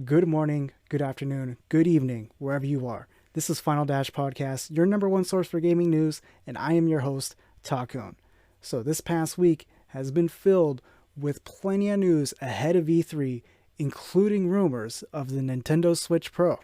Good morning, good afternoon, good evening, wherever you are. This is Final Dash Podcast, your number one source for gaming news, and I am your host, Takun. So this past week has been filled with plenty of news ahead of E3, including rumors of the Nintendo Switch Pro.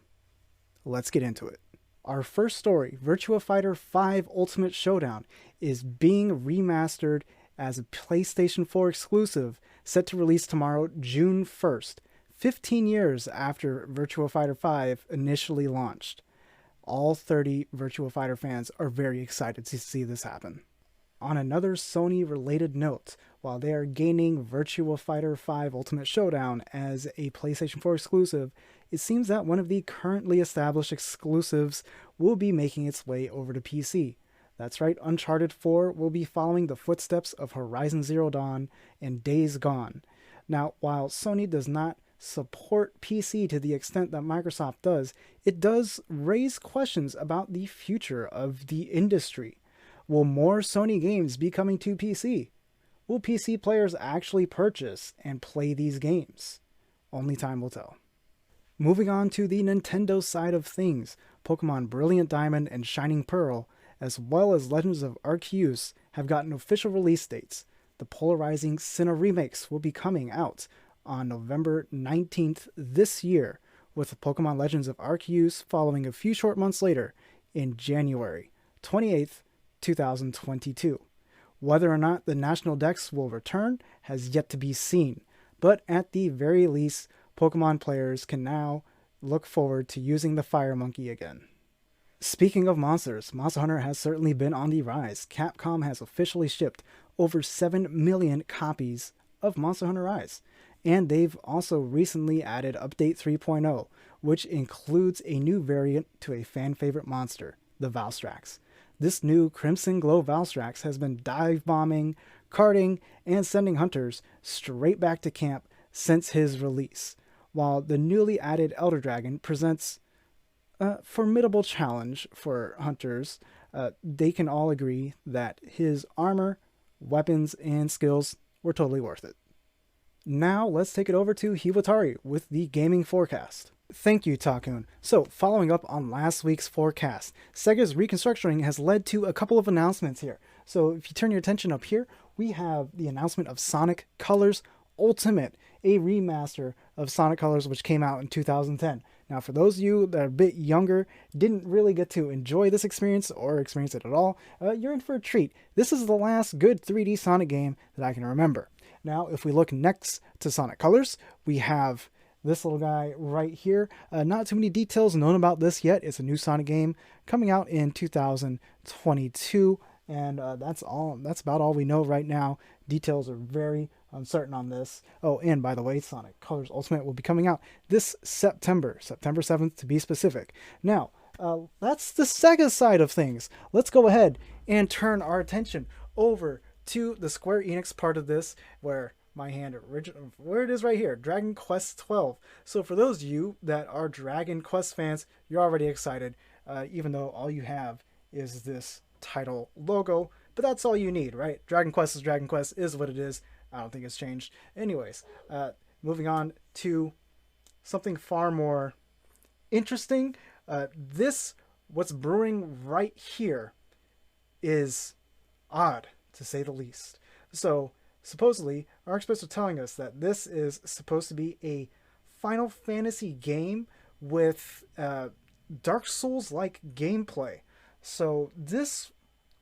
Let's get into it. Our first story, Virtua Fighter 5 Ultimate Showdown, is being remastered as a PlayStation 4 exclusive, set to release tomorrow, June 1st. 15 years after Virtua Fighter 5 initially launched. All 30 Virtua Fighter fans are very excited to see this happen. On another Sony-related note, while they are gaining Virtua Fighter 5 Ultimate Showdown as a PlayStation 4 exclusive, it seems that one of the currently established exclusives will be making its way over to PC. That's right, Uncharted 4 will be following the footsteps of Horizon Zero Dawn and Days Gone. Now, while Sony does not support PC to the extent that Microsoft does, it does raise questions about the future of the industry. Will more Sony games be coming to PC? Will PC players actually purchase and play these games? Only time will tell. Moving on to the Nintendo side of things, Pokemon Brilliant Diamond and Shining Pearl, as well as Legends of Arceus, have gotten official release dates. The polarizing Sinnoh remakes will be coming out on November 19th this year, with Pokemon Legends of Arceus following a few short months later in January 28th, 2022. Whether or not the National Dex will return has yet to be seen, but at the very least, Pokemon players can now look forward to using the Fire Monkey again. Speaking of monsters, Monster Hunter has certainly been on the rise. Capcom has officially shipped over 7 million copies of Monster Hunter Rise. And they've also recently added Update 3.0, which includes a new variant to a fan-favorite monster, the Valstrax. This new Crimson Glow Valstrax has been dive-bombing, carting, and sending hunters straight back to camp since his release, while the newly added Elder Dragon presents a formidable challenge for hunters. They can all agree that his armor, weapons, and skills were totally worth it. Now, let's take it over to Hiwatari with the gaming forecast. Thank you, Takun. So, following up on last week's forecast, Sega's reconstructing has led to a couple of announcements here. So, if you turn your attention up here, we have the announcement of Sonic Colors Ultimate, a remaster of Sonic Colors which came out in 2010. Now, for those of you that are a bit younger, didn't really get to enjoy this experience or experience it at all, you're in for a treat. This is the last good 3D Sonic game that I can remember. Now, if we look next to Sonic Colors, we have this little guy right here. Not too many details known about this yet. It's a new Sonic game coming out in 2022, and that's about all we know right now. Details are very uncertain on this. Oh, and by the way, Sonic Colors Ultimate will be coming out this September 7th to be specific. Now, that's the Sega side of things. Let's go ahead and turn our attention over to the Square Enix part of this, where it is right here, Dragon Quest XII. So for those of you that are Dragon Quest fans, you're already excited, even though all you have is this title logo, but that's all you need, right? Dragon Quest is what it is. I don't think it's changed. Anyways, moving on to something far more interesting. What's brewing right here is odd, to say the least. So, supposedly, our experts are telling us that this is supposed to be a Final Fantasy game with Dark Souls-like gameplay. So, this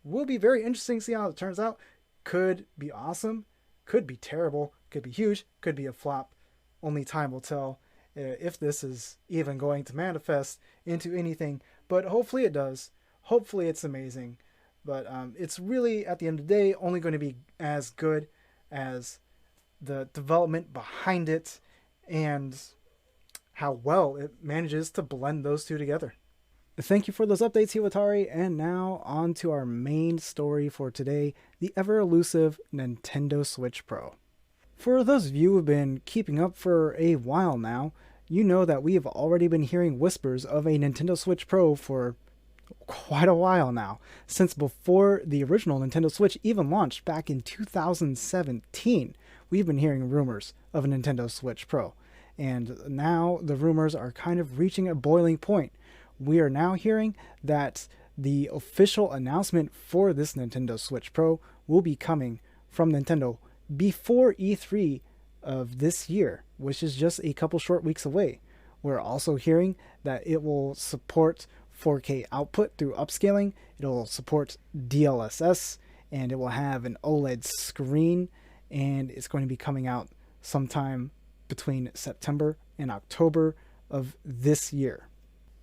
will be very interesting to see how it turns out. Could be awesome, could be terrible, could be huge, could be a flop. Only time will tell if this is even going to manifest into anything. But hopefully it does. Hopefully it's amazing. But it's really, at the end of the day, only going to be as good as the development behind it and how well it manages to blend those two together. Thank you for those updates, Hiwatari, and now on to our main story for today, the ever-elusive Nintendo Switch Pro. For those of you who have been keeping up for a while now, you know that we have already been hearing whispers of a Nintendo Switch Pro for quite a while now, since before the original Nintendo Switch even launched back in 2017. We've been hearing rumors of a Nintendo Switch Pro. And now the rumors are kind of reaching a boiling point. We are now hearing that the official announcement for this Nintendo Switch Pro will be coming from Nintendo before E3 of this year, which is just a couple short weeks away. We're also hearing that it will support 4K output through upscaling, it'll support DLSS, and it will have an OLED screen, and it's going to be coming out sometime between September and October of this year.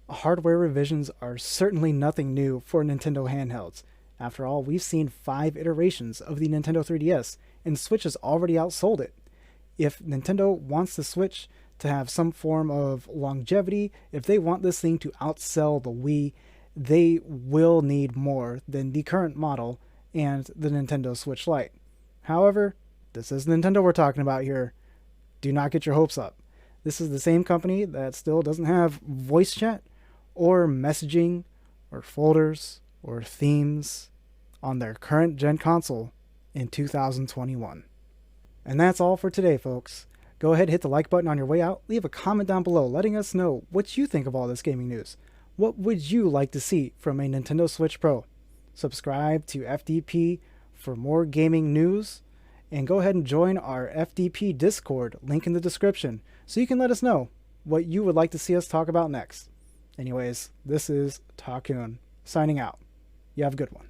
Hardware revisions are certainly nothing new for Nintendo handhelds. After all, we've seen 5 iterations of the Nintendo 3DS, and Switch has already outsold it. If Nintendo wants the Switch to have some form of longevity, if they want this thing to outsell the Wii, they will need more than the current model and the Nintendo Switch Lite. However, this is Nintendo we're talking about here. Do not get your hopes up. This is the same company that still doesn't have voice chat or messaging or folders or themes on their current gen console in 2021. And that's all for today, folks. Go ahead and hit the like button on your way out. Leave a comment down below letting us know what you think of all this gaming news. What would you like to see from a Nintendo Switch Pro? Subscribe to FDP for more gaming news. And go ahead and join our FDP Discord, link in the description, so you can let us know what you would like to see us talk about next. Anyways, this is Takun, signing out. You have a good one.